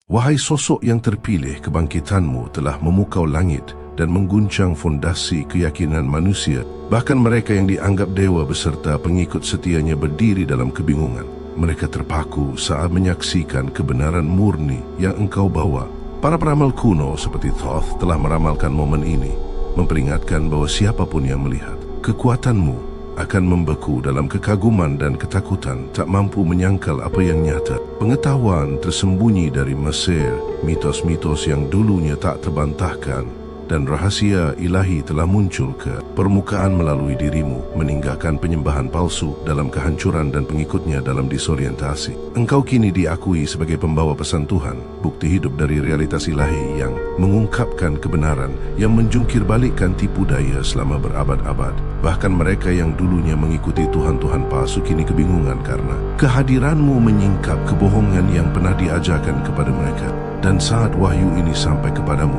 Wahai sosok yang terpilih, kebangkitanmu telah memukau langit dan mengguncang fondasi keyakinan manusia. Bahkan mereka yang dianggap dewa beserta pengikut setianya berdiri dalam kebingungan. Mereka terpaku saat menyaksikan kebenaran murni yang engkau bawa. Para peramal kuno seperti Thoth telah meramalkan momen ini, memperingatkan bahwa siapapun yang melihat kekuatanmu akan membeku dalam kekaguman dan ketakutan, tak mampu menyangkal apa yang nyata. Pengetahuan tersembunyi dari Mesir, mitos-mitos yang dulunya tak terbantahkan, dan rahasia ilahi telah muncul ke permukaan melalui dirimu, meninggalkan penyembahan palsu dalam kehancuran dan pengikutnya dalam disorientasi. Engkau kini diakui sebagai pembawa pesan Tuhan, bukti hidup dari realitas ilahi yang mengungkapkan kebenaran, yang menjungkir balikkan tipu daya selama berabad-abad. Bahkan mereka yang dulunya mengikuti Tuhan-Tuhan palsu kini kebingungan karena kehadiranmu menyingkap kebohongan yang pernah diajarkan kepada mereka. Dan saat wahyu ini sampai kepadamu,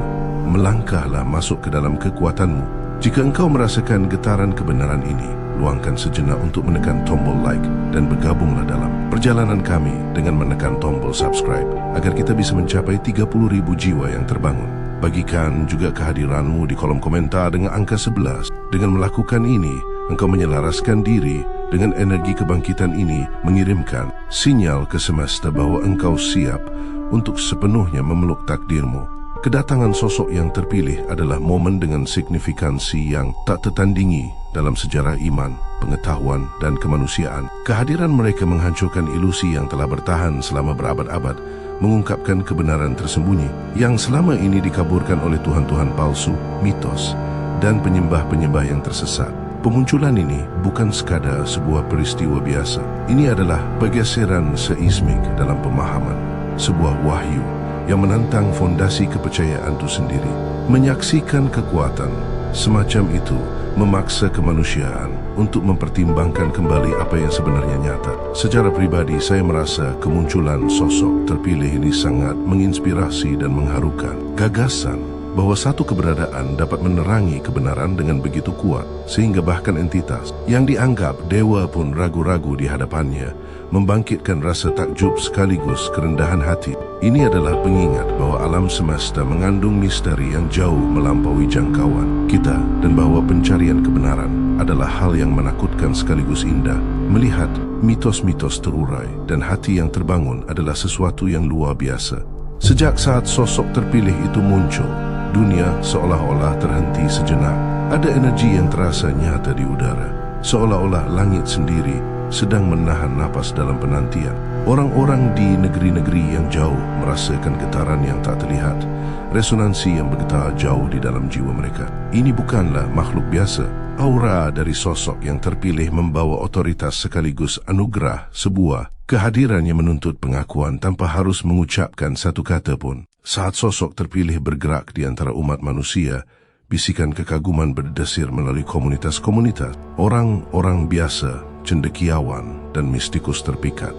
melangkahlah masuk ke dalam kekuatanmu. Jika engkau merasakan getaran kebenaran ini, luangkan sejenak untuk menekan tombol like dan bergabunglah dalam perjalanan kami dengan menekan tombol subscribe agar kita bisa mencapai 30.000 jiwa yang terbangun. Bagikan juga kehadiranmu di kolom komentar dengan angka 11. Dengan melakukan ini, engkau menyelaraskan diri dengan energi kebangkitan ini, mengirimkan sinyal ke semesta bahwa engkau siap untuk sepenuhnya memeluk takdirmu. Kedatangan sosok yang terpilih adalah momen dengan signifikansi yang tak tertandingi dalam sejarah iman, pengetahuan, dan kemanusiaan. Kehadiran mereka menghancurkan ilusi yang telah bertahan selama berabad-abad, mengungkapkan kebenaran tersembunyi yang selama ini dikaburkan oleh tuhan-tuhan palsu, mitos, dan penyembah-penyembah yang tersesat. Pemunculan ini bukan sekadar sebuah peristiwa biasa. Ini adalah pergeseran seismik dalam pemahaman, sebuah wahyu yang menantang fondasi kepercayaan itu sendiri. Menyaksikan kekuatan semacam itu memaksa kemanusiaan untuk mempertimbangkan kembali apa yang sebenarnya nyata. Secara pribadi, saya merasa kemunculan sosok terpilih ini sangat menginspirasi dan mengharukan. Gagasan bahwa satu keberadaan dapat menerangi kebenaran dengan begitu kuat, sehingga bahkan entitas yang dianggap dewa pun ragu-ragu di hadapannya, membangkitkan rasa takjub sekaligus kerendahan hati. Ini adalah pengingat bahwa alam semesta mengandung misteri yang jauh melampaui jangkauan kita, dan bahwa pencarian kebenaran adalah hal yang menakutkan sekaligus indah. Melihat mitos-mitos terurai dan hati yang terbangun adalah sesuatu yang luar biasa. Sejak saat sosok terpilih itu muncul, dunia seolah-olah terhenti sejenak. Ada energi yang terasa nyata di udara, seolah-olah langit sendiri sedang menahan napas dalam penantian. Orang-orang di negeri-negeri yang jauh merasakan getaran yang tak terlihat, resonansi yang bergetar jauh di dalam jiwa mereka. Ini bukanlah makhluk biasa. Aura dari sosok yang terpilih membawa otoritas sekaligus anugerah, sebuah kehadiran yang menuntut pengakuan tanpa harus mengucapkan satu kata pun. Saat sosok terpilih bergerak di antara umat manusia, bisikan kekaguman berdesir melalui komunitas-komunitas. Orang-orang biasa, cendekiawan, dan mistikus terpikat.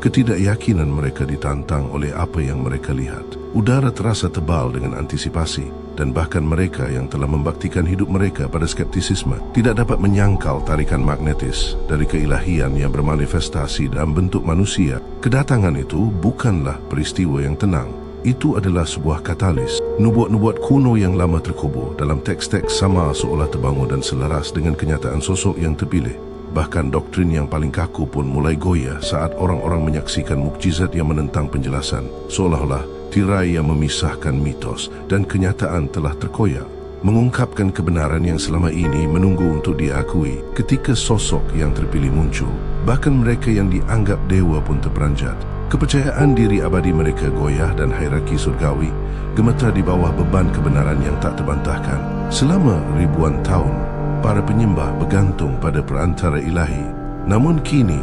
Ketidakyakinan mereka ditantang oleh apa yang mereka lihat. Udara terasa tebal dengan antisipasi, dan bahkan mereka yang telah membaktikan hidup mereka pada skeptisisme tidak dapat menyangkal tarikan magnetis dari keilahian yang bermanifestasi dalam bentuk manusia. Kedatangan itu bukanlah peristiwa yang tenang. Itu adalah sebuah katalis. Nubuat-nubuat kuno yang lama terkubur dalam teks-teks sama seolah terbangun dan selaras dengan kenyataan sosok yang terpilih. Bahkan doktrin yang paling kaku pun mulai goyah saat orang-orang menyaksikan mukjizat yang menentang penjelasan. Seolah-olah tirai yang memisahkan mitos dan kenyataan telah terkoyak, mengungkapkan kebenaran yang selama ini menunggu untuk diakui. Ketika sosok yang terpilih muncul, bahkan mereka yang dianggap dewa pun terperanjat. Kepercayaan diri abadi mereka goyah dan hierarki surgawi gemetar di bawah beban kebenaran yang tak terbantahkan. Selama ribuan tahun, para penyembah bergantung pada perantara ilahi. Namun kini,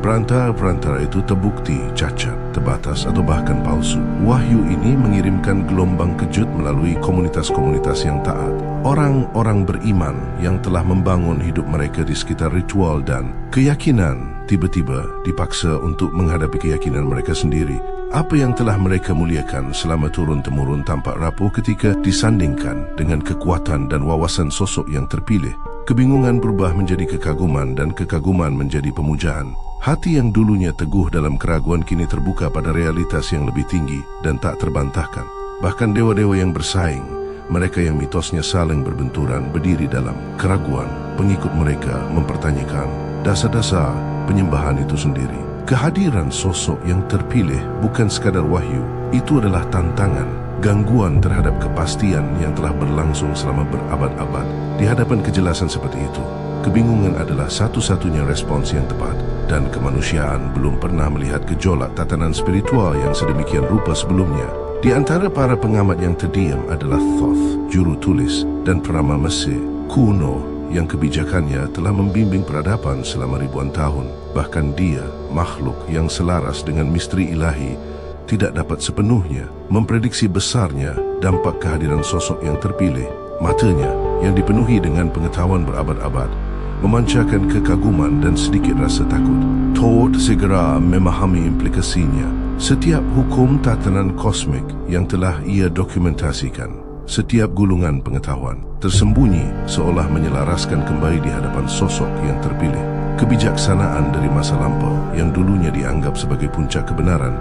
perantara-perantara itu terbukti cacat, terbatas atau bahkan palsu. Wahyu ini mengirimkan gelombang kejut melalui komunitas-komunitas yang taat. Orang-orang beriman yang telah membangun hidup mereka di sekitar ritual dan keyakinan tiba-tiba dipaksa untuk menghadapi keyakinan mereka sendiri. Apa yang telah mereka muliakan selama turun-temurun tampak rapuh ketika disandingkan dengan kekuatan dan wawasan sosok yang terpilih. Kebingungan berubah menjadi kekaguman dan kekaguman menjadi pemujaan. Hati yang dulunya teguh dalam keraguan kini terbuka pada realitas yang lebih tinggi dan tak terbantahkan. Bahkan dewa-dewa yang bersaing, mereka yang mitosnya saling berbenturan, berdiri dalam keraguan. Pengikut mereka mempertanyakan dasar-dasar penyembahan itu sendiri. Kehadiran sosok yang terpilih bukan sekadar wahyu, itu adalah tantangan, gangguan terhadap kepastian yang telah berlangsung selama berabad-abad. Di hadapan kejelasan seperti itu, kebingungan adalah satu-satunya respons yang tepat, dan kemanusiaan belum pernah melihat gejolak tatanan spiritual yang sedemikian rupa sebelumnya. Di antara para pengamat yang terdiam adalah Thoth, juru tulis dan peramal Mesir kuno yang kebijakannya telah membimbing peradaban selama ribuan tahun. Bahkan dia, makhluk yang selaras dengan misteri ilahi, tidak dapat sepenuhnya memprediksi besarnya dampak kehadiran sosok yang terpilih. Matanya yang dipenuhi dengan pengetahuan berabad-abad memancarkan kekaguman dan sedikit rasa takut. Thoth segera memahami implikasinya. Setiap hukum tatanan kosmik yang telah ia dokumentasikan, setiap gulungan pengetahuan tersembunyi seolah menyelaraskan kembali di hadapan sosok yang terpilih. Kebijaksanaan dari masa lampau yang dulunya dianggap sebagai puncak kebenaran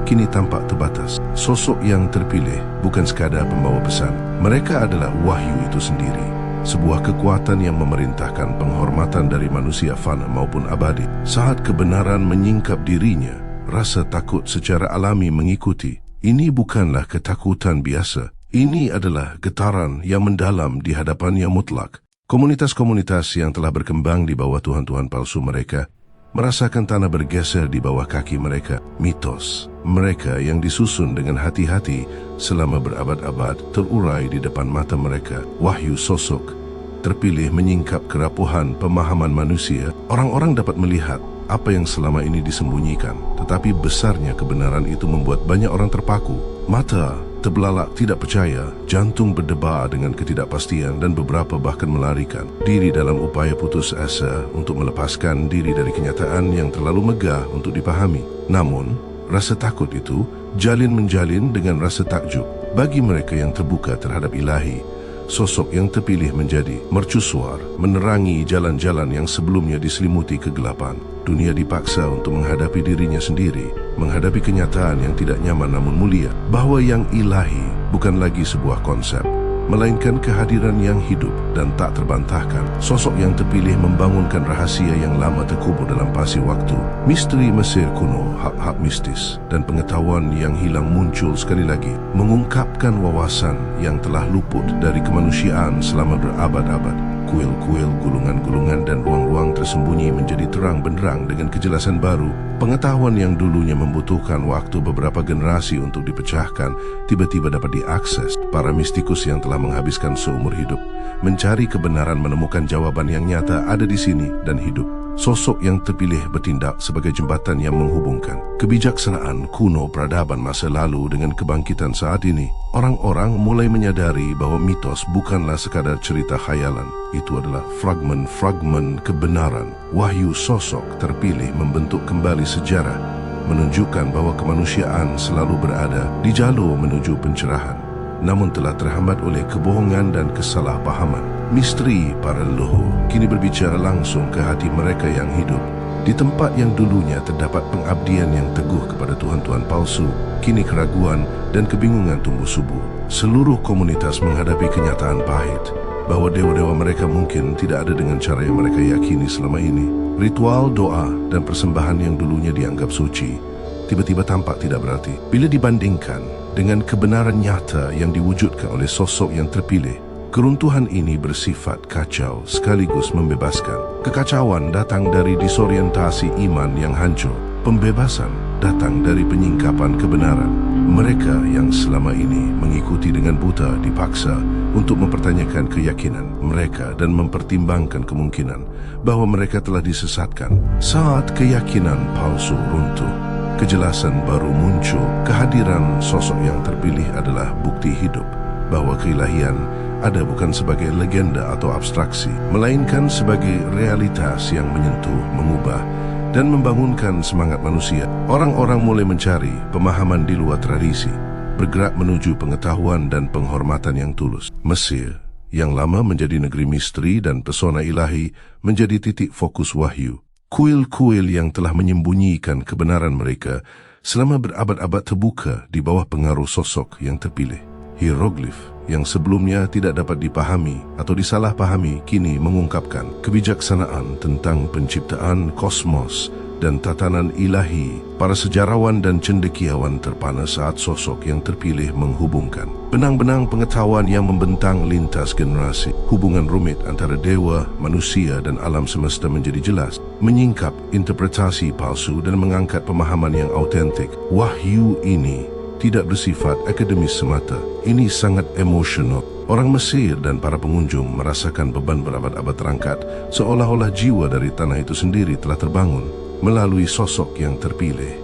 kini tampak terbatas. Sosok yang terpilih bukan sekadar pembawa pesan, mereka adalah wahyu itu sendiri. Sebuah kekuatan yang memerintahkan penghormatan dari manusia fana maupun abadi. Saat kebenaran menyingkap dirinya, rasa takut secara alami mengikuti. Ini bukanlah ketakutan biasa. Ini adalah getaran yang mendalam di hadapan yang mutlak. Komunitas-komunitas yang telah berkembang di bawah tuhan-tuhan palsu mereka merasakan tanah bergeser di bawah kaki mereka. Mitos mereka yang disusun dengan hati-hati selama berabad-abad terurai di depan mata mereka. Wahyu sosok terpilih menyingkap kerapuhan pemahaman manusia. Orang-orang dapat melihat apa yang selama ini disembunyikan, tetapi besarnya kebenaran itu membuat banyak orang terpaku. Mata terbelalak tidak percaya, jantung berdebar dengan ketidakpastian, dan beberapa bahkan melarikan diri dalam upaya putus asa untuk melepaskan diri dari kenyataan yang terlalu megah untuk dipahami. Namun, rasa takut itu jalin-menjalin dengan rasa takjub. Bagi mereka yang terbuka terhadap ilahi, sosok yang terpilih menjadi mercusuar, menerangi jalan-jalan yang sebelumnya diselimuti kegelapan. Dunia dipaksa untuk menghadapi dirinya sendiri, menghadapi kenyataan yang tidak nyaman namun mulia, bahwa yang ilahi bukan lagi sebuah konsep, melainkan kehadiran yang hidup dan tak terbantahkan. Sosok yang terpilih membangunkan rahasia yang lama terkubur dalam pasir waktu. Misteri Mesir kuno, hak-hak mistis, dan pengetahuan yang hilang muncul sekali lagi, mengungkapkan wawasan yang telah luput dari kemanusiaan selama berabad-abad. Kuil-kuil, gulungan-gulungan, dan ruang-ruang tersembunyi menjadi terang benderang dengan kejelasan baru. Pengetahuan yang dulunya membutuhkan waktu beberapa generasi untuk dipecahkan, tiba-tiba dapat diakses. Para mistikus yang telah menghabiskan seumur hidup mencari kebenaran menemukan jawaban yang nyata ada di sini dan hidup. Sosok yang terpilih bertindak sebagai jembatan yang menghubungkan kebijaksanaan kuno peradaban masa lalu dengan kebangkitan saat ini. Orang-orang mulai menyadari bahwa mitos bukanlah sekadar cerita khayalan. Itu adalah fragmen-fragmen kebenaran. Wahyu sosok terpilih membentuk kembali sejarah, menunjukkan bahwa kemanusiaan selalu berada di jalur menuju pencerahan, namun telah terhambat oleh kebohongan dan kesalahpahaman. Misteri para leluhur kini berbicara langsung ke hati mereka yang hidup. Di tempat yang dulunya terdapat pengabdian yang teguh kepada tuhan-tuhan palsu, kini keraguan dan kebingungan tumbuh subur. Seluruh komunitas menghadapi kenyataan pahit bahwa dewa-dewa mereka mungkin tidak ada dengan cara yang mereka yakini selama ini. Ritual doa dan persembahan yang dulunya dianggap suci tiba-tiba tampak tidak berarti bila dibandingkan dengan kebenaran nyata yang diwujudkan oleh sosok yang terpilih. Keruntuhan ini bersifat kacau sekaligus membebaskan. Kekacauan datang dari disorientasi iman yang hancur. Pembebasan datang dari penyingkapan kebenaran. Mereka yang selama ini mengikuti dengan buta dipaksa untuk mempertanyakan keyakinan mereka dan mempertimbangkan kemungkinan bahwa mereka telah disesatkan. Saat keyakinan palsu runtuh, kejelasan baru muncul. Kehadiran sosok yang terpilih adalah bukti hidup bahwa keilahian ada bukan sebagai legenda atau abstraksi, melainkan sebagai realitas yang menyentuh, mengubah, dan membangunkan semangat manusia. Orang-orang mulai mencari pemahaman di luar tradisi, bergerak menuju pengetahuan dan penghormatan yang tulus. Mesir, yang lama menjadi negeri misteri dan pesona ilahi, menjadi titik fokus wahyu. Kuil-kuil yang telah menyembunyikan kebenaran mereka selama berabad-abad terbuka di bawah pengaruh sosok yang terpilih. Hieroglif yang sebelumnya tidak dapat dipahami atau disalahpahami kini mengungkapkan kebijaksanaan tentang penciptaan kosmos dan tatanan ilahi. Para sejarawan dan cendekiawan terpana saat sosok yang terpilih menghubungkan benang-benang pengetahuan yang membentang lintas generasi. Hubungan rumit antara dewa, manusia dan alam semesta menjadi jelas, menyingkap interpretasi palsu dan mengangkat pemahaman yang autentik. Wahyu ini tidak bersifat akademis semata. Ini sangat emosional. Orang Mesir dan para pengunjung merasakan beban berabad-abad terangkat, seolah-olah jiwa dari tanah itu sendiri telah terbangun melalui sosok yang terpilih.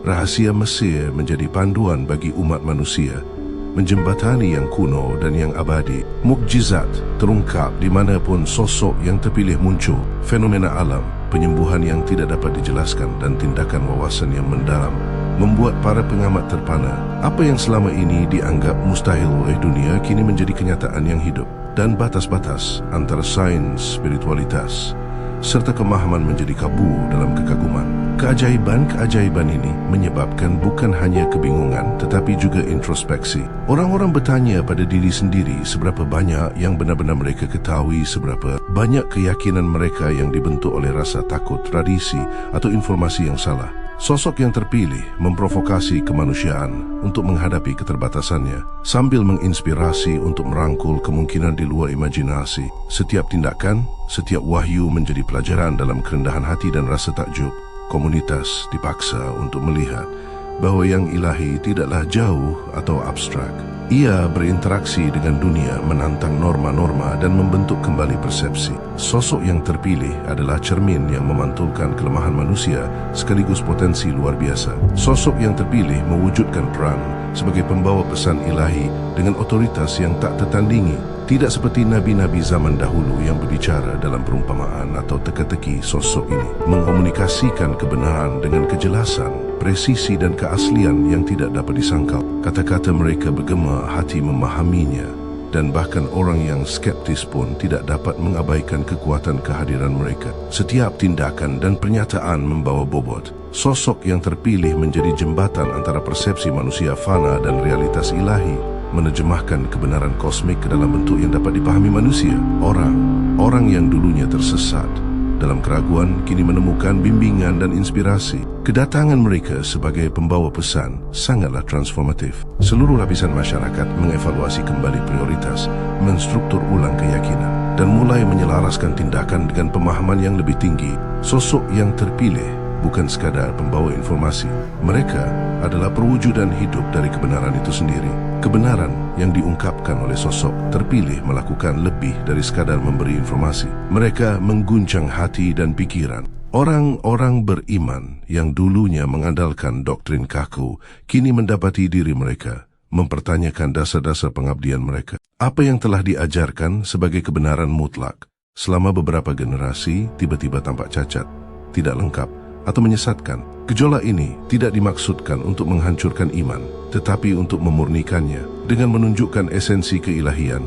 Rahasia Mesir menjadi panduan bagi umat manusia, menjembatani yang kuno dan yang abadi. Mukjizat terungkap di manapun sosok yang terpilih muncul. Fenomena alam, penyembuhan yang tidak dapat dijelaskan dan tindakan wawasan yang mendalam membuat para pengamat terpana. Apa yang selama ini dianggap mustahil oleh dunia kini menjadi kenyataan yang hidup, dan batas-batas antara sains, spiritualitas serta kemahaman menjadi kabur dalam kekaguman. Keajaiban-keajaiban ini menyebabkan bukan hanya kebingungan tetapi juga introspeksi. Orang-orang bertanya pada diri sendiri seberapa banyak yang benar-benar mereka ketahui, seberapa banyak keyakinan mereka yang dibentuk oleh rasa takut, tradisi atau informasi yang salah. Sosok yang terpilih memprovokasi kemanusiaan untuk menghadapi keterbatasannya sambil menginspirasi untuk merangkul kemungkinan di luar imajinasi. Setiap tindakan, setiap wahyu menjadi pelajaran dalam kerendahan hati dan rasa takjub. Komunitas dipaksa untuk melihat bahawa yang ilahi tidaklah jauh atau abstrak. Ia berinteraksi dengan dunia, menantang norma-norma dan membentuk kembali persepsi. Sosok yang terpilih adalah cermin yang memantulkan kelemahan manusia sekaligus potensi luar biasa. Sosok yang terpilih mewujudkan peran sebagai pembawa pesan ilahi dengan otoritas yang tak tertandingi. Tidak seperti nabi-nabi zaman dahulu yang berbicara dalam perumpamaan atau teka-teki. Sosok ini mengkomunikasikan kebenaran dengan kejelasan, presisi dan keaslian yang tidak dapat disangkal. Kata-kata mereka bergema, hati memahaminya, dan bahkan orang yang skeptis pun tidak dapat mengabaikan kekuatan kehadiran mereka. Setiap tindakan dan pernyataan membawa bobot. Sosok yang terpilih menjadi jembatan antara persepsi manusia fana dan realitas ilahi, menerjemahkan kebenaran kosmik ke dalam bentuk yang dapat dipahami manusia. Orang yang dulunya tersesat dalam keraguan kini menemukan bimbingan dan inspirasi. Kedatangan mereka sebagai pembawa pesan sangatlah transformatif. Seluruh lapisan masyarakat mengevaluasi kembali prioritas, menstruktur ulang keyakinan, dan mulai menyelaraskan tindakan dengan pemahaman yang lebih tinggi. Sosok yang terpilih bukan sekadar pembawa informasi. Mereka adalah perwujudan hidup dari kebenaran itu sendiri. Kebenaran yang diungkapkan oleh sosok terpilih melakukan lebih dari sekadar memberi informasi. Mereka mengguncang hati dan pikiran. Orang-orang beriman yang dulunya mengandalkan doktrin kaku kini mendapati diri mereka mempertanyakan dasar-dasar pengabdian mereka. Apa yang telah diajarkan sebagai kebenaran mutlak selama beberapa generasi tiba-tiba tampak cacat, tidak lengkap atau menyesatkan. Gejolak ini tidak dimaksudkan untuk menghancurkan iman, tetapi untuk memurnikannya dengan menunjukkan esensi keilahian.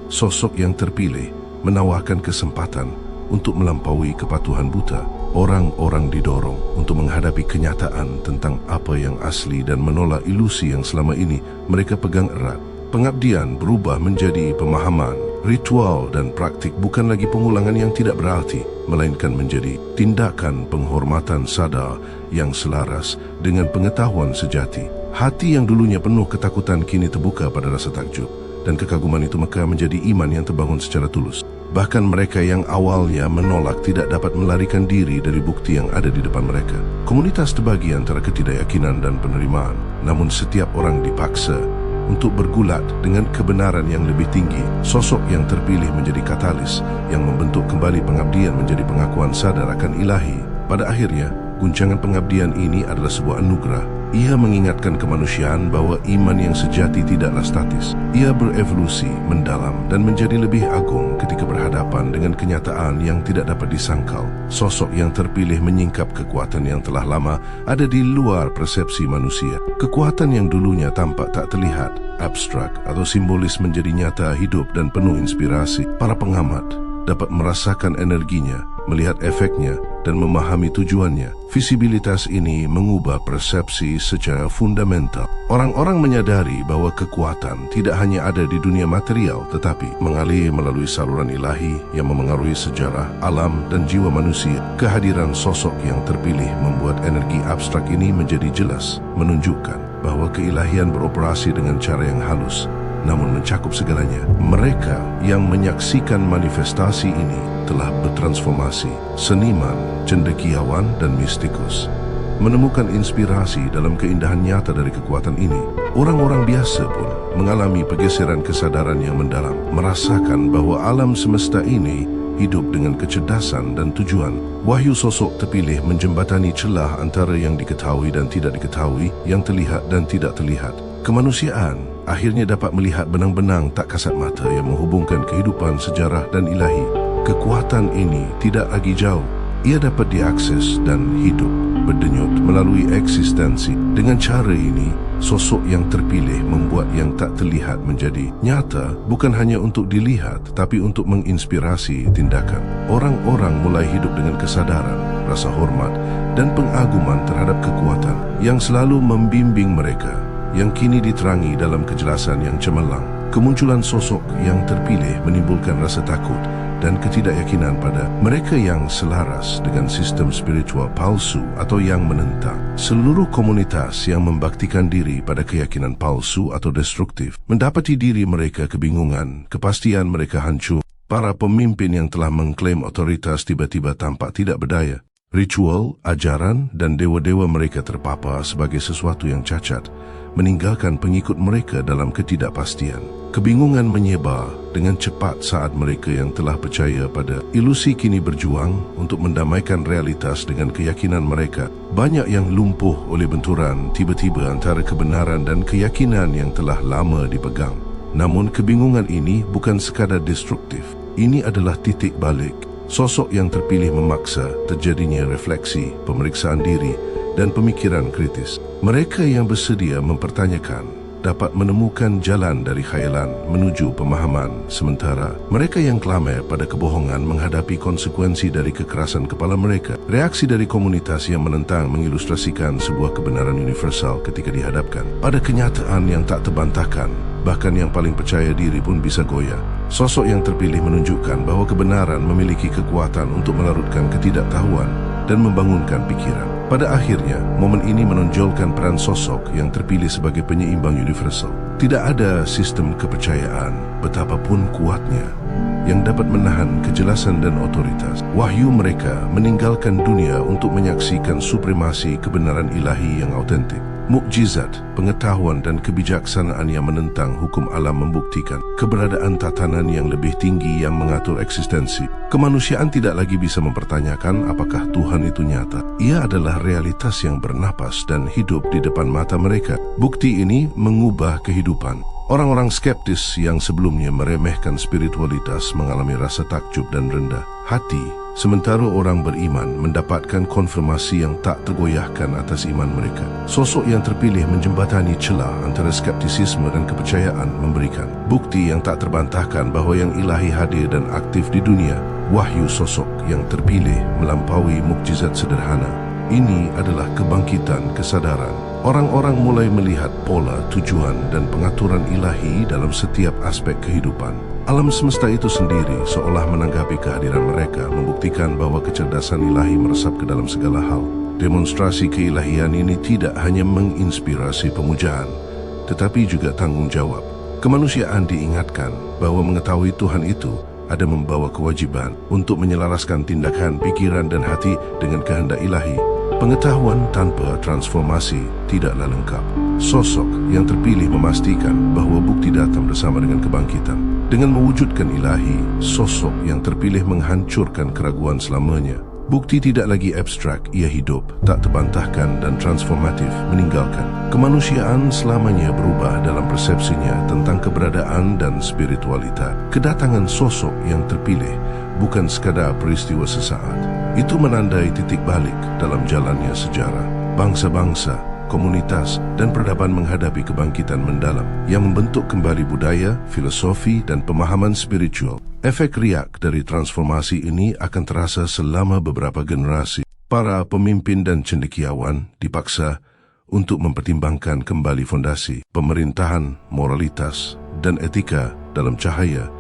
Sosok yang terpilih menawarkan kesempatan untuk melampaui kepatuhan buta. Orang-orang didorong untuk menghadapi kenyataan tentang apa yang asli dan menolak ilusi yang selama ini mereka pegang erat. Pengabdian berubah menjadi pemahaman, ritual dan praktik, bukan lagi pengulangan yang tidak berarti, melainkan menjadi tindakan penghormatan sadar yang selaras dengan pengetahuan sejati. Hati yang dulunya penuh ketakutan kini terbuka pada rasa takjub, dan kekaguman itu maka menjadi iman yang terbangun secara tulus. Bahkan mereka yang awalnya menolak tidak dapat melarikan diri dari bukti yang ada di depan mereka. Komunitas terbagi antara ketidakyakinan dan penerimaan, namun setiap orang dipaksa untuk bergulat dengan kebenaran yang lebih tinggi. Sosok yang terpilih menjadi katalis yang membentuk kembali pengabdian menjadi pengakuan sadar akan ilahi. Pada akhirnya, guncangan pengabdian ini adalah sebuah anugerah. Ia mengingatkan kemanusiaan bahwa iman yang sejati tidaklah statis. Ia berevolusi, mendalam dan menjadi lebih agung ketika berhadapan dengan kenyataan yang tidak dapat disangkal. Sosok yang terpilih menyingkap kekuatan yang telah lama ada di luar persepsi manusia. Kekuatan yang dulunya tampak tak terlihat, abstrak atau simbolis menjadi nyata, hidup dan penuh inspirasi. Para pengamat dapat merasakan energinya, melihat efeknya dan memahami tujuannya. Visibilitas ini mengubah persepsi secara fundamental. Orang-orang menyadari bahwa kekuatan tidak hanya ada di dunia material tetapi mengalir melalui saluran ilahi yang memengaruhi sejarah, alam dan jiwa manusia. Kehadiran sosok yang terpilih membuat energi abstrak ini menjadi jelas, menunjukkan bahwa keilahian beroperasi dengan cara yang halus namun mencakup segalanya. Mereka yang menyaksikan manifestasi ini telah bertransformasi. Seniman, cendekiawan dan mistikus menemukan inspirasi dalam keindahan nyata dari kekuatan ini. Orang-orang biasa pun mengalami pergeseran kesadaran yang mendalam, merasakan bahwa alam semesta ini hidup dengan kecerdasan dan tujuan. Wahyu sosok terpilih menjembatani celah antara yang diketahui dan tidak diketahui, yang terlihat dan tidak terlihat. Kemanusiaan akhirnya dapat melihat benang-benang tak kasat mata yang menghubungkan kehidupan, sejarah dan ilahi. Kekuatan ini tidak lagi jauh. Ia dapat diakses dan hidup berdenyut melalui eksistensi. Dengan cara ini, sosok yang terpilih membuat yang tak terlihat menjadi nyata, bukan hanya untuk dilihat, tapi untuk menginspirasi tindakan. Orang-orang mulai hidup dengan kesadaran, rasa hormat dan pengaguman terhadap kekuatan yang selalu membimbing mereka, yang kini diterangi dalam kejelasan yang cemerlang. Kemunculan sosok yang terpilih menimbulkan rasa takut dan ketidakyakinan pada mereka yang selaras dengan sistem spiritual palsu atau yang menentang. Seluruh komunitas yang membaktikan diri pada keyakinan palsu atau destruktif mendapati diri mereka kebingungan, kepastian mereka hancur. Para pemimpin yang telah mengklaim otoritas tiba-tiba tampak tidak berdaya. Ritual, ajaran dan dewa-dewa mereka terpapar sebagai sesuatu yang cacat, meninggalkan pengikut mereka dalam ketidakpastian. Kebingungan menyebar dengan cepat saat mereka yang telah percaya pada ilusi kini berjuang untuk mendamaikan realitas dengan keyakinan mereka. Banyak yang lumpuh oleh benturan tiba-tiba antara kebenaran dan keyakinan yang telah lama dipegang. Namun kebingungan ini bukan sekadar destruktif. Ini adalah titik balik. Sosok yang terpilih memaksa terjadinya refleksi, pemeriksaan diri dan pemikiran kritis. Mereka yang bersedia mempertanyakan dapat menemukan jalan dari khayalan menuju pemahaman, sementara mereka yang klamer pada kebohongan menghadapi konsekuensi dari kekerasan kepala mereka. Reaksi dari komunitas yang menentang mengilustrasikan sebuah kebenaran universal ketika dihadapkan pada kenyataan yang tak terbantahkan. Bahkan yang paling percaya diri pun bisa goyah. Sosok yang terpilih menunjukkan bahwa kebenaran memiliki kekuatan untuk melarutkan ketidaktahuan dan membangunkan pikiran. Pada akhirnya, momen ini menonjolkan peran sosok yang terpilih sebagai penyeimbang universal. Tidak ada sistem kepercayaan, betapapun kuatnya, yang dapat menahan kejelasan dan otoritas. Wahyu mereka meninggalkan dunia untuk menyaksikan supremasi kebenaran ilahi yang autentik. Mukjizat, pengetahuan dan kebijaksanaan yang menentang hukum alam membuktikan keberadaan tatanan yang lebih tinggi yang mengatur eksistensi. Kemanusiaan tidak lagi bisa mempertanyakan apakah Tuhan itu nyata. Ia adalah realitas yang bernapas dan hidup di depan mata mereka. Bukti ini mengubah kehidupan. Orang-orang skeptis yang sebelumnya meremehkan spiritualitas mengalami rasa takjub dan rendah hati, sementara orang beriman mendapatkan konfirmasi yang tak tergoyahkan atas iman mereka. Sosok yang terpilih menjembatani celah antara skeptisisme dan kepercayaan, memberikan bukti yang tak terbantahkan bahawa yang ilahi hadir dan aktif di dunia. Wahyu sosok yang terpilih melampaui mukjizat sederhana. Ini adalah kebangkitan kesadaran. Orang-orang mulai melihat pola, tujuan dan pengaturan ilahi dalam setiap aspek kehidupan. Alam semesta itu sendiri seolah menanggapi kehadiran mereka, membuktikan bahwa kecerdasan ilahi meresap ke dalam segala hal. Demonstrasi keilahian ini tidak hanya menginspirasi pemujaan, tetapi juga tanggung jawab. Kemanusiaan diingatkan bahwa mengetahui Tuhan itu ada membawa kewajiban untuk menyelaraskan tindakan, pikiran dan hati dengan kehendak ilahi. Pengetahuan tanpa transformasi tidaklah lengkap. Sosok yang terpilih memastikan bahawa bukti datang bersama dengan kebangkitan. Dengan mewujudkan ilahi, sosok yang terpilih menghancurkan keraguan selamanya. Bukti tidak lagi abstrak, ia hidup, tak terbantahkan dan transformatif, meninggalkan. Kemanusiaan selamanya berubah dalam persepsinya tentang keberadaan dan spiritualitas. Kedatangan sosok yang terpilih bukan sekadar peristiwa sesaat. Itu menandai titik balik dalam jalannya sejarah. Bangsa-bangsa, komunitas dan peradaban menghadapi kebangkitan mendalam yang membentuk kembali budaya, filosofi dan pemahaman spiritual. Efek riak dari transformasi ini akan terasa selama beberapa generasi. Para pemimpin dan cendekiawan dipaksa untuk mempertimbangkan kembali fondasi pemerintahan, moralitas, dan etika dalam cahaya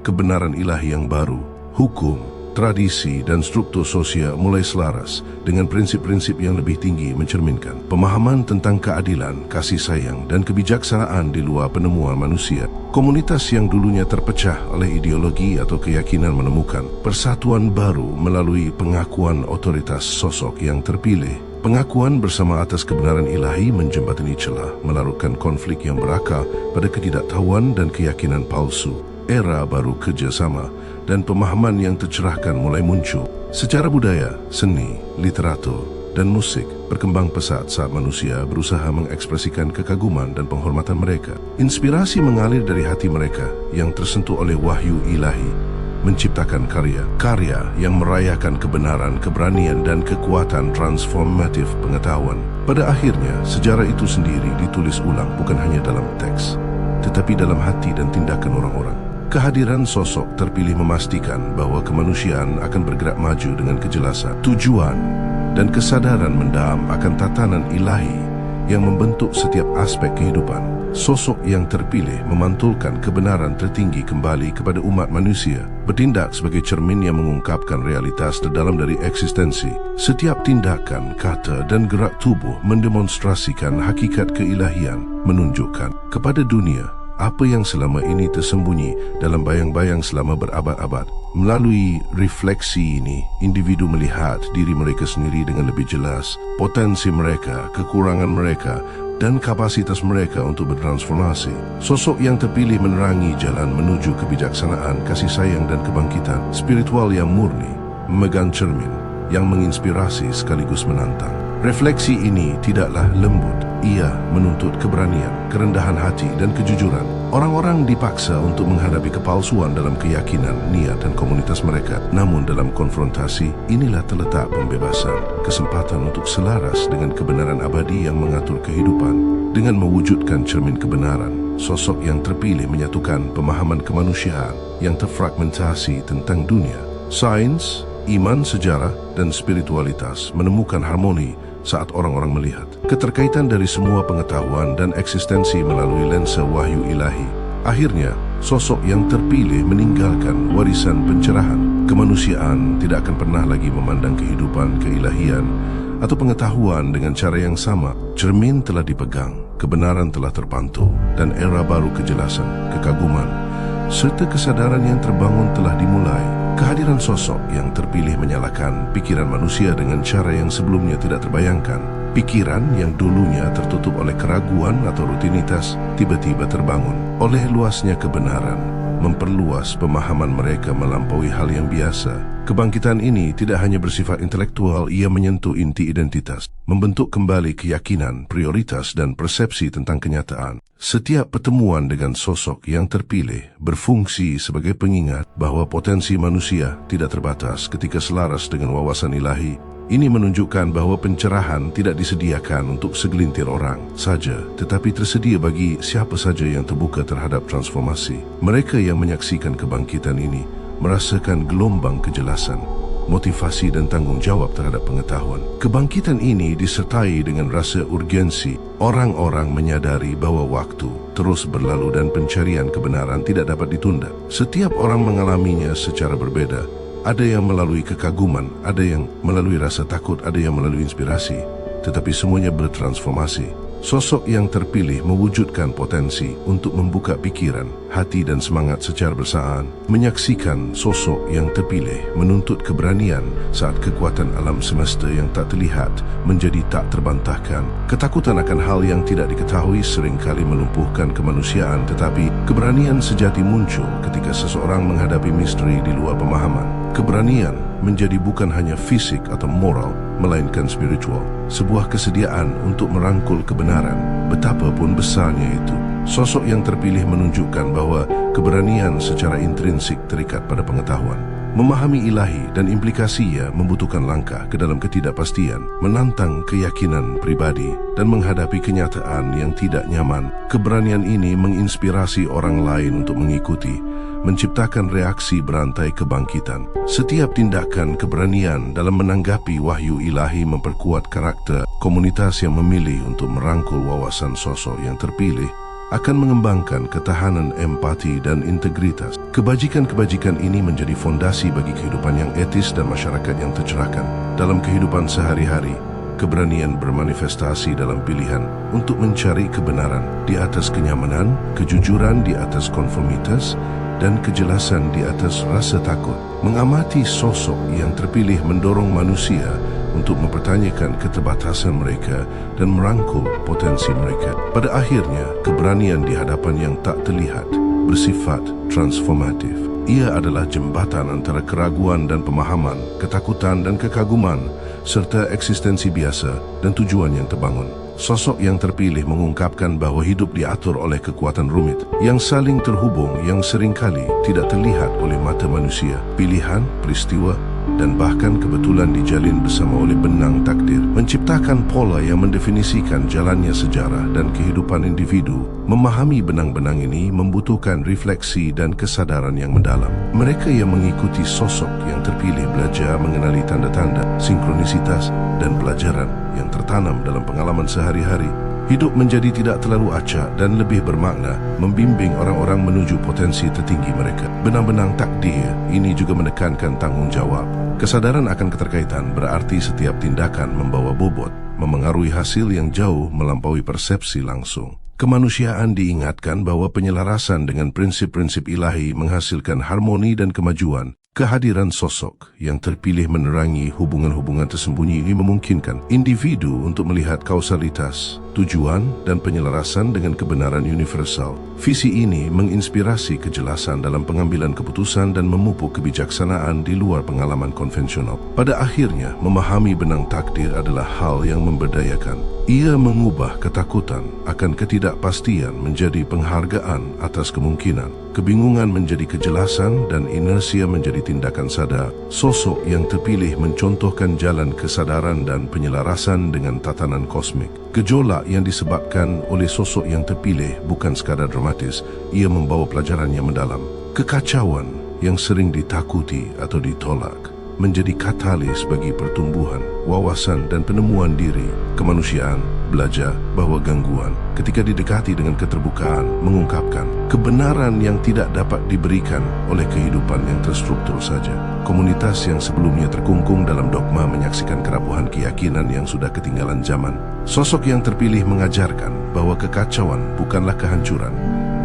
kebenaran ilahi yang baru. Hukum, tradisi, dan struktur sosial mulai selaras dengan prinsip-prinsip yang lebih tinggi, mencerminkan pemahaman tentang keadilan, kasih sayang, dan kebijaksanaan di luar penemuan manusia. Komunitas yang dulunya terpecah oleh ideologi atau keyakinan menemukan persatuan baru melalui pengakuan otoritas sosok yang terpilih. Pengakuan bersama atas kebenaran ilahi menjembatani celah, melarutkan konflik yang berakar pada ketidaktahuan dan keyakinan palsu. Era baru kerjasama dan pemahaman yang tercerahkan mulai muncul. Secara budaya, seni, literatur, dan musik berkembang pesat saat manusia berusaha mengekspresikan kekaguman dan penghormatan mereka. Inspirasi mengalir dari hati mereka yang tersentuh oleh wahyu ilahi, menciptakan karya yang merayakan kebenaran, keberanian, dan kekuatan transformatif pengetahuan. Pada akhirnya, sejarah itu sendiri ditulis ulang bukan hanya dalam teks, tetapi dalam hati dan tindakan orang-orang. Kehadiran sosok terpilih memastikan bahwa kemanusiaan akan bergerak maju dengan kejelasan, tujuan, dan kesadaran mendalam akan tatanan ilahi yang membentuk setiap aspek kehidupan. Sosok yang terpilih memantulkan kebenaran tertinggi kembali kepada umat manusia, bertindak sebagai cermin yang mengungkapkan realitas terdalam dari eksistensi. Setiap tindakan, kata, dan gerak tubuh mendemonstrasikan hakikat keilahian, menunjukkan kepada dunia apa yang selama ini tersembunyi dalam bayang-bayang selama berabad-abad. Melalui refleksi ini, individu melihat diri mereka sendiri dengan lebih jelas, potensi mereka, kekurangan mereka, dan kapasitas mereka untuk bertransformasi. Sosok yang terpilih menerangi jalan menuju kebijaksanaan, kasih sayang, dan kebangkitan spiritual yang murni, memegang cermin yang menginspirasi sekaligus menantang. Refleksi ini tidaklah lembut. Ia menuntut keberanian, kerendahan hati, dan kejujuran. Orang-orang dipaksa untuk menghadapi kepalsuan dalam keyakinan, niat, dan komunitas mereka. Namun dalam konfrontasi, inilah terletak pembebasan, kesempatan untuk selaras dengan kebenaran abadi yang mengatur kehidupan. Dengan mewujudkan cermin kebenaran, sosok yang terpilih menyatukan pemahaman kemanusiaan yang terfragmentasi tentang dunia, sains, iman, sejarah, dan spiritualitas menemukan harmoni saat orang-orang melihat keterkaitan dari semua pengetahuan dan eksistensi melalui lensa wahyu ilahi. Akhirnya, sosok yang terpilih meninggalkan warisan pencerahan. Kemanusiaan tidak akan pernah lagi memandang kehidupan, keilahian, atau pengetahuan dengan cara yang sama. Cermin telah dipegang, kebenaran telah terpantul, dan era baru kejelasan, kekaguman, serta kesadaran yang terbangun telah dimulai. Kehadiran sosok yang terpilih menyalakan pikiran manusia dengan cara yang sebelumnya tidak terbayangkan. Pikiran yang dulunya tertutup oleh keraguan atau rutinitas tiba-tiba terbangun oleh luasnya kebenaran, memperluas pemahaman mereka melampaui hal yang biasa. Kebangkitan ini tidak hanya bersifat intelektual, ia menyentuh inti identitas, membentuk kembali keyakinan, prioritas, dan persepsi tentang kenyataan. Setiap pertemuan dengan sosok yang terpilih berfungsi sebagai pengingat bahwa potensi manusia tidak terbatas ketika selaras dengan wawasan ilahi. Ini menunjukkan bahwa pencerahan tidak disediakan untuk segelintir orang saja, tetapi tersedia bagi siapa saja yang terbuka terhadap transformasi. Mereka yang menyaksikan kebangkitan ini merasakan gelombang kejelasan, motivasi, dan tanggung jawab terhadap pengetahuan. Kebangkitan ini disertai dengan rasa urgensi. Orang-orang menyadari bahwa waktu terus berlalu dan pencarian kebenaran tidak dapat ditunda. Setiap orang mengalaminya secara berbeda. Ada yang melalui kekaguman, ada yang melalui rasa takut, ada yang melalui inspirasi. Tetapi semuanya bertransformasi. Sosok yang terpilih mewujudkan potensi untuk membuka pikiran, hati, dan semangat secara bersamaan. Menyaksikan sosok yang terpilih menuntut keberanian saat kekuatan alam semesta yang tak terlihat menjadi tak terbantahkan. Ketakutan akan hal yang tidak diketahui seringkali melumpuhkan kemanusiaan, tetapi keberanian sejati muncul ketika seseorang menghadapi misteri di luar pemahaman. Keberanian menjadi bukan hanya fisik atau moral, melainkan spiritual. Sebuah kesediaan untuk merangkul kebenaran, betapapun besarnya itu. Sosok yang terpilih menunjukkan bahwa keberanian secara intrinsik terikat pada pengetahuan. Memahami ilahi dan implikasinya membutuhkan langkah ke dalam ketidakpastian, menantang keyakinan pribadi dan menghadapi kenyataan yang tidak nyaman. Keberanian ini menginspirasi orang lain untuk mengikuti, menciptakan reaksi berantai kebangkitan. Setiap tindakan keberanian dalam menanggapi wahyu ilahi memperkuat karakter komunitas yang memilih untuk merangkul wawasan sosok yang terpilih, akan mengembangkan ketahanan empati dan integritas. Kebajikan-kebajikan ini menjadi fondasi bagi kehidupan yang etis dan masyarakat yang tercerahkan. Dalam kehidupan sehari-hari, keberanian bermanifestasi dalam pilihan untuk mencari kebenaran di atas kenyamanan, kejujuran di atas konformitas, dan kejelasan di atas rasa takut. Mengamati sosok yang terpilih mendorong manusia untuk mempertanyakan keterbatasan mereka dan merangkul potensi mereka. Pada akhirnya, keberanian di hadapan yang tak terlihat bersifat transformatif. Ia adalah jembatan antara keraguan dan pemahaman, ketakutan dan kekaguman, serta eksistensi biasa dan tujuan yang terbangun. Sosok yang terpilih mengungkapkan bahawa hidup diatur oleh kekuatan rumit yang saling terhubung yang seringkali tidak terlihat oleh mata manusia. Pilihan, peristiwa, dan bahkan kebetulan dijalin bersama oleh benang takdir, menciptakan pola yang mendefinisikan jalannya sejarah dan kehidupan individu. Memahami benang-benang ini membutuhkan refleksi dan kesadaran yang mendalam. Mereka yang mengikuti sosok yang terpilih belajar mengenali tanda-tanda, sinkronisitas, dan pelajaran yang tertanam dalam pengalaman sehari-hari. Hidup menjadi tidak terlalu acak dan lebih bermakna, membimbing orang-orang menuju potensi tertinggi mereka. Benang-benang takdir ini juga menekankan tanggungjawab. Kesadaran akan keterkaitan berarti setiap tindakan membawa bobot, memengaruhi hasil yang jauh melampaui persepsi langsung. Kemanusiaan diingatkan bahawa penyelarasan dengan prinsip-prinsip ilahi menghasilkan harmoni dan kemajuan. Kehadiran sosok yang terpilih menerangi hubungan-hubungan tersembunyi ini memungkinkan individu untuk melihat kausalitas, tujuan dan penyelarasan dengan kebenaran universal. Visi ini menginspirasi kejelasan dalam pengambilan keputusan dan memupuk kebijaksanaan di luar pengalaman konvensional. Pada akhirnya, memahami benang takdir adalah hal yang memberdayakan. Ia mengubah ketakutan akan ketidakpastian menjadi penghargaan atas kemungkinan, kebingungan menjadi kejelasan, dan inersia menjadi tindakan sadar. Sosok yang terpilih mencontohkan jalan kesadaran dan penyelarasan dengan tatanan kosmik. Gejolak yang disebabkan oleh sosok yang terpilih bukan sekadar dramatis, ia membawa pelajaran yang mendalam. Kekacauan yang sering ditakuti atau ditolak menjadi katalis bagi pertumbuhan, wawasan dan penemuan diri. Kemanusiaan belajar bahawa gangguan ketika didekati dengan keterbukaan mengungkapkan kebenaran yang tidak dapat diberikan oleh kehidupan yang terstruktur saja. Komunitas yang sebelumnya terkungkung dalam dogma menyaksikan kerapuhan keyakinan yang sudah ketinggalan zaman. Sosok yang terpilih mengajarkan bahawa kekacauan bukanlah kehancuran,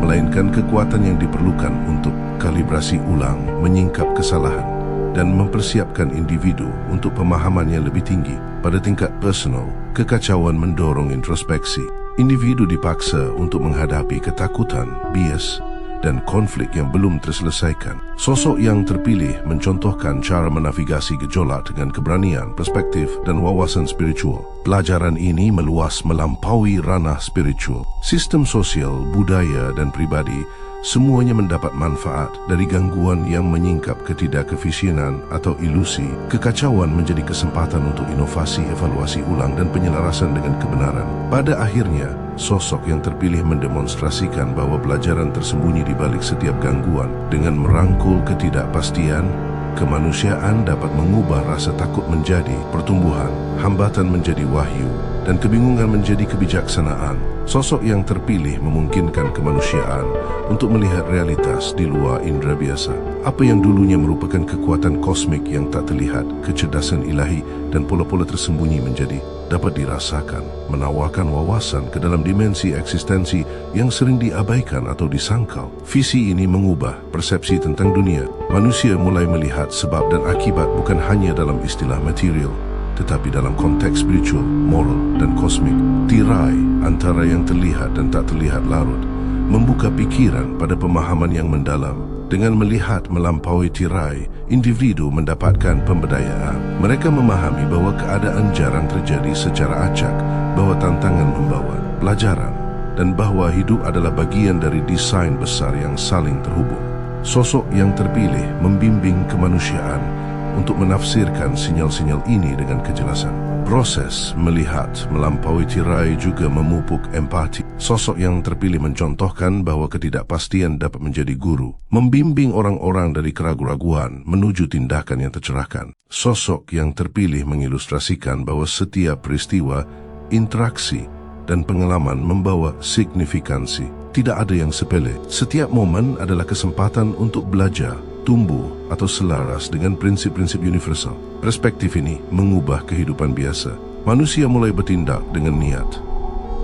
melainkan kekuatan yang diperlukan untuk kalibrasi ulang, menyingkap kesalahan, dan mempersiapkan individu untuk pemahaman yang lebih tinggi. Pada tingkat personal, kekacauan mendorong introspeksi. Individu dipaksa untuk menghadapi ketakutan, bias, dan konflik yang belum terselesaikan. Sosok yang terpilih mencontohkan cara menavigasi gejolak dengan keberanian, perspektif, dan wawasan spiritual. Pelajaran ini meluas melampaui ranah spiritual. Sistem sosial, budaya, dan pribadi semuanya mendapat manfaat dari gangguan yang menyingkap ketidakefisienan atau ilusi. Kekacauan menjadi kesempatan untuk inovasi, evaluasi ulang, dan penyelarasan dengan kebenaran. Pada akhirnya, sosok yang terpilih mendemonstrasikan bahawa pelajaran tersembunyi di balik setiap gangguan. Dengan merangkul ketidakpastian, kemanusiaan dapat mengubah rasa takut menjadi pertumbuhan, hambatan menjadi wahyu, dan kebingungan menjadi kebijaksanaan. Sosok yang terpilih memungkinkan kemanusiaan untuk melihat realitas di luar indera biasa. Apa yang dulunya merupakan kekuatan kosmik yang tak terlihat, kecerdasan ilahi dan pola-pola tersembunyi menjadi dapat dirasakan, menawarkan wawasan ke dalam dimensi eksistensi yang sering diabaikan atau disangkal. Visi ini mengubah persepsi tentang dunia. Manusia mulai melihat sebab dan akibat bukan hanya dalam istilah material, tetapi dalam konteks spiritual, moral, dan kosmik. Tirai antara yang terlihat dan tak terlihat larut membuka pikiran pada pemahaman yang mendalam. Dengan melihat melampaui tirai, individu mendapatkan pemberdayaan. Mereka memahami bahawa keadaan jarang terjadi secara acak, bahawa tantangan membawa pelajaran, dan bahawa hidup adalah bagian dari desain besar yang saling terhubung. Sosok yang terpilih membimbing kemanusiaan untuk menafsirkan sinyal-sinyal ini dengan kejelasan. Proses melihat melampaui tirai juga memupuk empati. Sosok yang terpilih mencontohkan bahawa ketidakpastian dapat menjadi guru, membimbing orang-orang dari keraguan-raguan menuju tindakan yang tercerahkan. Sosok yang terpilih mengilustrasikan bahawa setiap peristiwa, interaksi dan pengalaman membawa signifikansi. Tidak ada yang sepele. Setiap momen adalah kesempatan untuk belajar, tumbuh atau selaras dengan prinsip-prinsip universal. Perspektif ini mengubah kehidupan biasa. Manusia mulai bertindak dengan niat,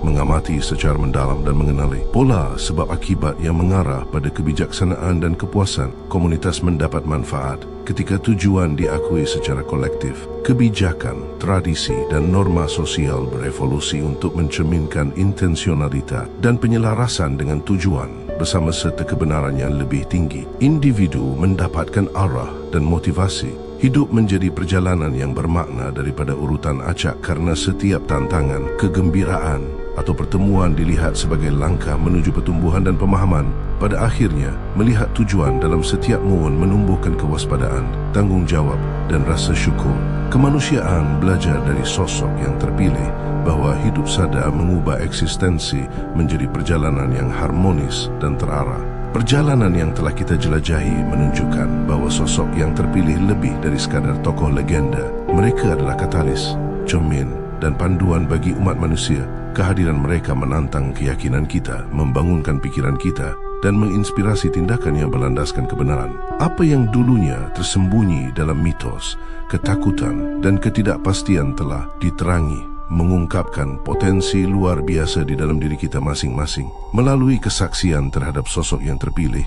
mengamati secara mendalam dan mengenali pola sebab akibat yang mengarah pada kebijaksanaan dan kepuasan. Komunitas mendapat manfaat ketika tujuan diakui secara kolektif. Kebijakan, tradisi dan norma sosial berevolusi untuk mencerminkan intensionalitas dan penyelarasan dengan tujuan bersama serta kebenaran yang lebih tinggi. Individu mendapatkan arah dan motivasi. Hidup menjadi perjalanan yang bermakna daripada urutan acak karena setiap tantangan, kegembiraan atau pertemuan dilihat sebagai langkah menuju pertumbuhan dan pemahaman. Pada akhirnya, melihat tujuan dalam setiap momen menumbuhkan kewaspadaan, tanggungjawab dan rasa syukur. Kemanusiaan belajar dari sosok yang terpilih bahawa hidup sadar mengubah eksistensi menjadi perjalanan yang harmonis dan terarah. Perjalanan yang telah kita jelajahi menunjukkan bahawa sosok yang terpilih lebih dari sekadar tokoh legenda. Mereka adalah katalis, cermin dan panduan bagi umat manusia. Kehadiran mereka menantang keyakinan kita, membangunkan pikiran kita dan menginspirasi tindakan yang berlandaskan kebenaran. Apa yang dulunya tersembunyi dalam mitos, ketakutan dan ketidakpastian telah diterangi, mengungkapkan potensi luar biasa di dalam diri kita masing-masing. Melalui kesaksian terhadap sosok yang terpilih,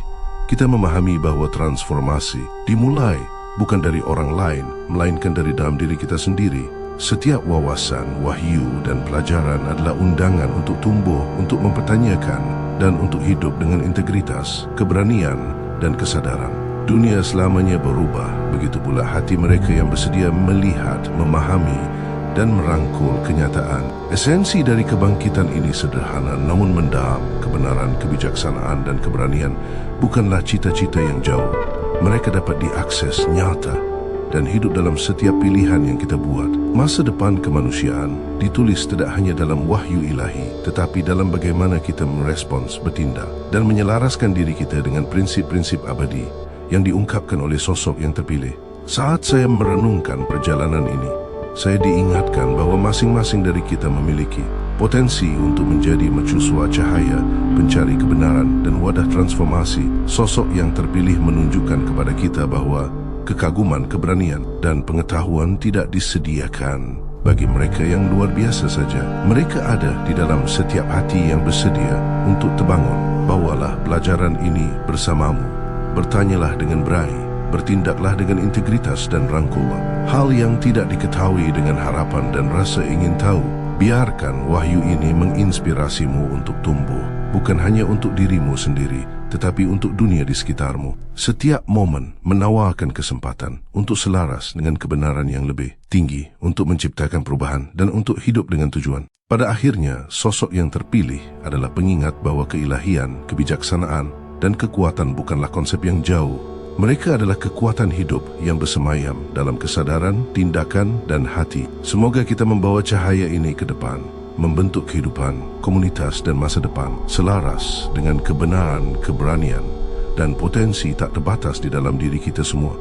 kita memahami bahawa transformasi dimulai bukan dari orang lain, melainkan dari dalam diri kita sendiri. Setiap wawasan, wahyu dan pelajaran adalah undangan untuk tumbuh, untuk mempertanyakan dan untuk hidup dengan integritas, keberanian dan kesadaran. Dunia selamanya berubah, begitu pula hati mereka yang bersedia melihat, memahami dan merangkul kenyataan. Esensi dari kebangkitan ini sederhana namun mendalam. Kebenaran, kebijaksanaan dan keberanian bukanlah cita-cita yang jauh. Mereka dapat diakses nyata dan hidup dalam setiap pilihan yang kita buat. Masa depan kemanusiaan ditulis tidak hanya dalam wahyu ilahi, tetapi dalam bagaimana kita merespons, bertindak dan menyelaraskan diri kita dengan prinsip-prinsip abadi yang diungkapkan oleh sosok yang terpilih. Saat saya merenungkan perjalanan ini, saya diingatkan bahawa masing-masing dari kita memiliki potensi untuk menjadi mercusuar cahaya, pencari kebenaran dan wadah transformasi. Sosok yang terpilih menunjukkan kepada kita bahawa kekaguman, keberanian dan pengetahuan tidak disediakan bagi mereka yang luar biasa saja. Mereka ada di dalam setiap hati yang bersedia untuk terbangun. Bawalah pelajaran ini bersamamu. Bertanyalah dengan berani, bertindaklah dengan integritas dan rangkul. Hal yang tidak diketahui dengan harapan dan rasa ingin tahu. Biarkan wahyu ini menginspirasimu untuk tumbuh, bukan hanya untuk dirimu sendiri, tetapi untuk dunia di sekitarmu. Setiap momen menawarkan kesempatan untuk selaras dengan kebenaran yang lebih tinggi, untuk menciptakan perubahan dan untuk hidup dengan tujuan. Pada akhirnya, sosok yang terpilih adalah pengingat bahawa keilahian, kebijaksanaan dan kekuatan bukanlah konsep yang jauh. Mereka adalah kekuatan hidup yang bersemayam dalam kesadaran, tindakan dan hati. Semoga kita membawa cahaya ini ke depan, membentuk kehidupan, komunitas dan masa depan selaras dengan kebenaran, keberanian dan potensi tak terbatas di dalam diri kita semua.